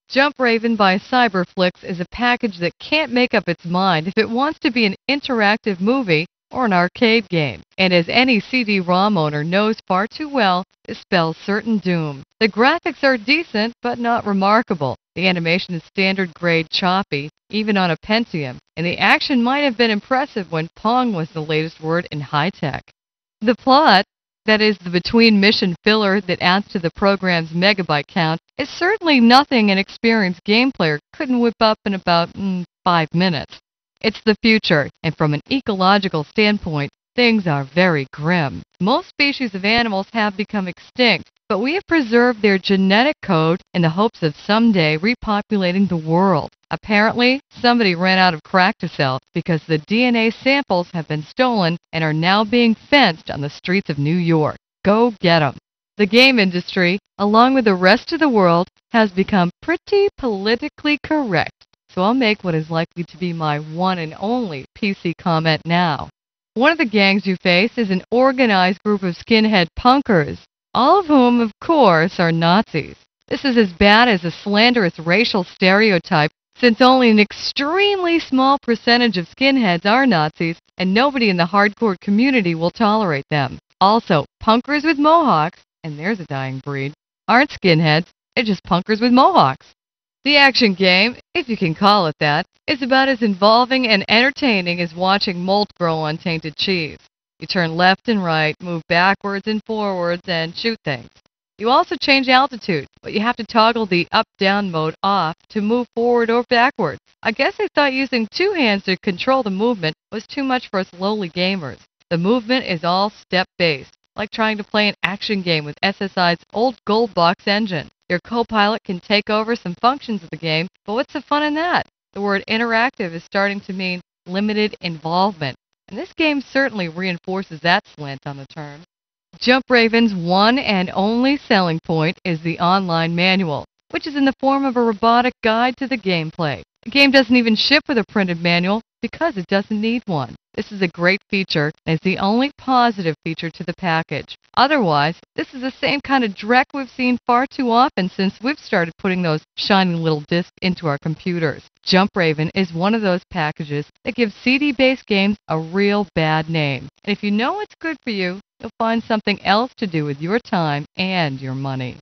Jump Raven by Cyberflix is a package that can't make up its mind if it wants to be an interactive movie or an arcade game. And as any CD-ROM owner knows far too well, it spells certain doom. The graphics are decent, but not remarkable. The animation is standard grade choppy, even on a Pentium, and the action might have been impressive when Pong was the latest word in high-tech. The plot, that is, the between-mission filler that adds to the program's megabyte count, is certainly nothing an experienced game player couldn't whip up in about 5 minutes. It's the future, and from an ecological standpoint, things are very grim. Most species of animals have become extinct, but we have preserved their genetic code in the hopes of someday repopulating the world. Apparently, somebody ran out of crack to sell because the DNA samples have been stolen and are now being fenced on the streets of New York. Go get 'em. The game industry, along with the rest of the world, has become pretty politically correct. So I'll make what is likely to be my one and only PC comment now. One of the gangs you face is an organized group of skinhead punkers, all of whom, of course, are Nazis. This is as bad as a slanderous racial stereotype, since only an extremely small percentage of skinheads are Nazis, and nobody in the hardcore community will tolerate them. Also, punkers with mohawks, and there's a dying breed, aren't skinheads, they're just punkers with mohawks. The action game, if you can call it that, is about as involving and entertaining as watching mold grow on tainted cheese. You turn left and right, move backwards and forwards, and shoot things. You also change altitude, but you have to toggle the up-down mode off to move forward or backwards. I guess they thought using two hands to control the movement was too much for us lowly gamers. The movement is all step-based, like trying to play an action game with SSI's old gold box engine. Your co-pilot can take over some functions of the game, but what's the fun in that? The word interactive is starting to mean limited involvement, and this game certainly reinforces that slant on the term. Jump Raven's one and only selling point is the online manual, which is in the form of a robotic guide to the gameplay. The game doesn't even ship with a printed manual because it doesn't need one. This is a great feature, and it's the only positive feature to the package. Otherwise, this is the same kind of dreck we've seen far too often since we've started putting those shiny little discs into our computers. Jump Raven is one of those packages that gives CD-based games a real bad name. And if you know what's good for you, you'll find something else to do with your time and your money.